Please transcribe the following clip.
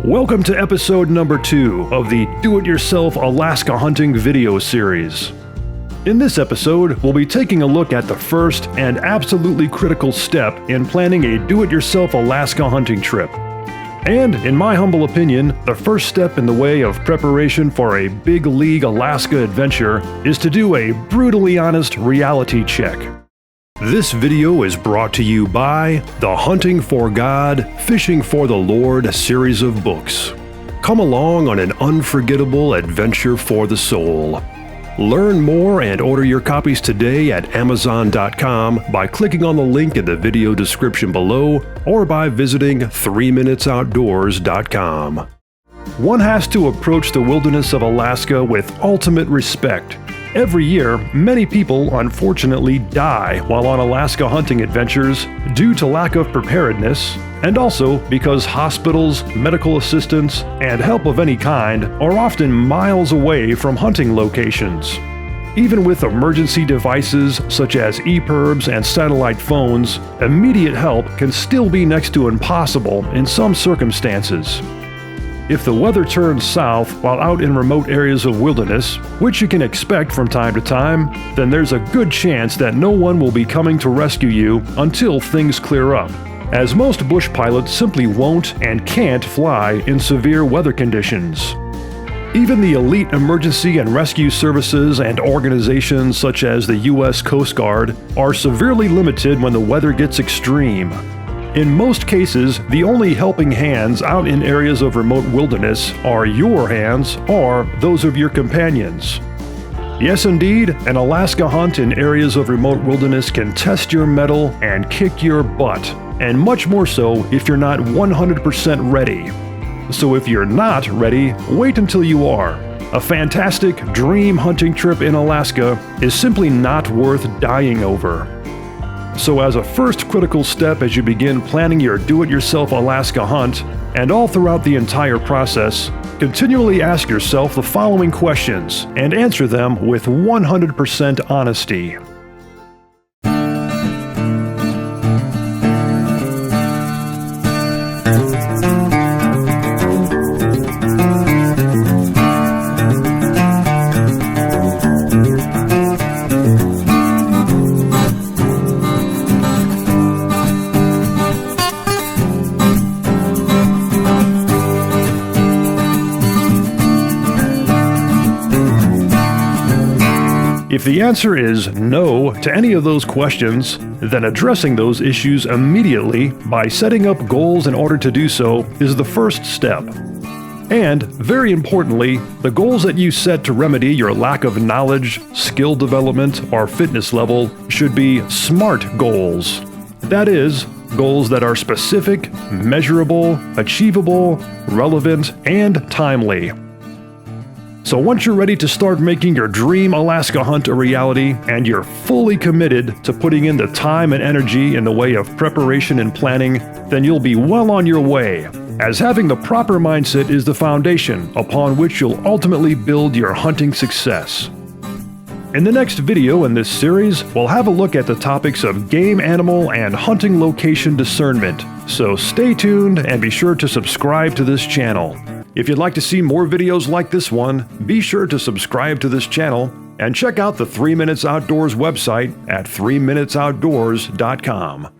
Welcome to episode number 2 of the Do-It-Yourself Alaska Hunting video series. In this episode, we'll be taking a look at the first and absolutely critical step in planning a do-it-yourself Alaska hunting trip. And, in my humble opinion, the first step in the way of preparation for a big league Alaska adventure is to do a brutally honest reality check. This video is brought to you by the Hunting for God, Fishing for the Lord series of books. Come along on an unforgettable adventure for the soul. Learn more and order your copies today at Amazon.com by clicking on the link in the video description below or by visiting 3minutesoutdoors.com. One has to approach the wilderness of Alaska with ultimate respect. Every year, many people unfortunately die while on Alaska hunting adventures due to lack of preparedness, and also because hospitals, medical assistance, and help of any kind are often miles away from hunting locations. Even with emergency devices such as EPIRBs and satellite phones, immediate help can still be next to impossible in some circumstances. If the weather turns south while out in remote areas of wilderness, which you can expect from time to time, then there's a good chance that no one will be coming to rescue you until things clear up, as most bush pilots simply won't and can't fly in severe weather conditions. Even the elite emergency and rescue services and organizations such as the U.S. Coast Guard are severely limited when the weather gets extreme. In most cases, the only helping hands out in areas of remote wilderness are your hands or those of your companions. Yes, indeed, an Alaska hunt in areas of remote wilderness can test your mettle and kick your butt, and much more so if you're not 100% ready. So if you're not ready, wait until you are. A fantastic dream hunting trip in Alaska is simply not worth dying over. So as a first critical step as you begin planning your do-it-yourself Alaska hunt, and all throughout the entire process, continually ask yourself the following questions and answer them with 100% honesty. If the answer is no to any of those questions, then addressing those issues immediately by setting up goals in order to do so is the first step. And, very importantly, the goals that you set to remedy your lack of knowledge, skill development, or fitness level should be SMART goals. That is, goals that are specific, measurable, achievable, relevant, and timely. So once you're ready to start making your dream Alaska hunt a reality, and you're fully committed to putting in the time and energy in the way of preparation and planning, then you'll be well on your way, as having the proper mindset is the foundation upon which you'll ultimately build your hunting success. In the next video in this series, we'll have a look at the topics of game animal and hunting location discernment, so stay tuned and be sure to subscribe to this channel. If you'd like to see more videos like this one, be sure to subscribe to this channel and check out the 3 Minutes Outdoors website at 3minutesoutdoors.com.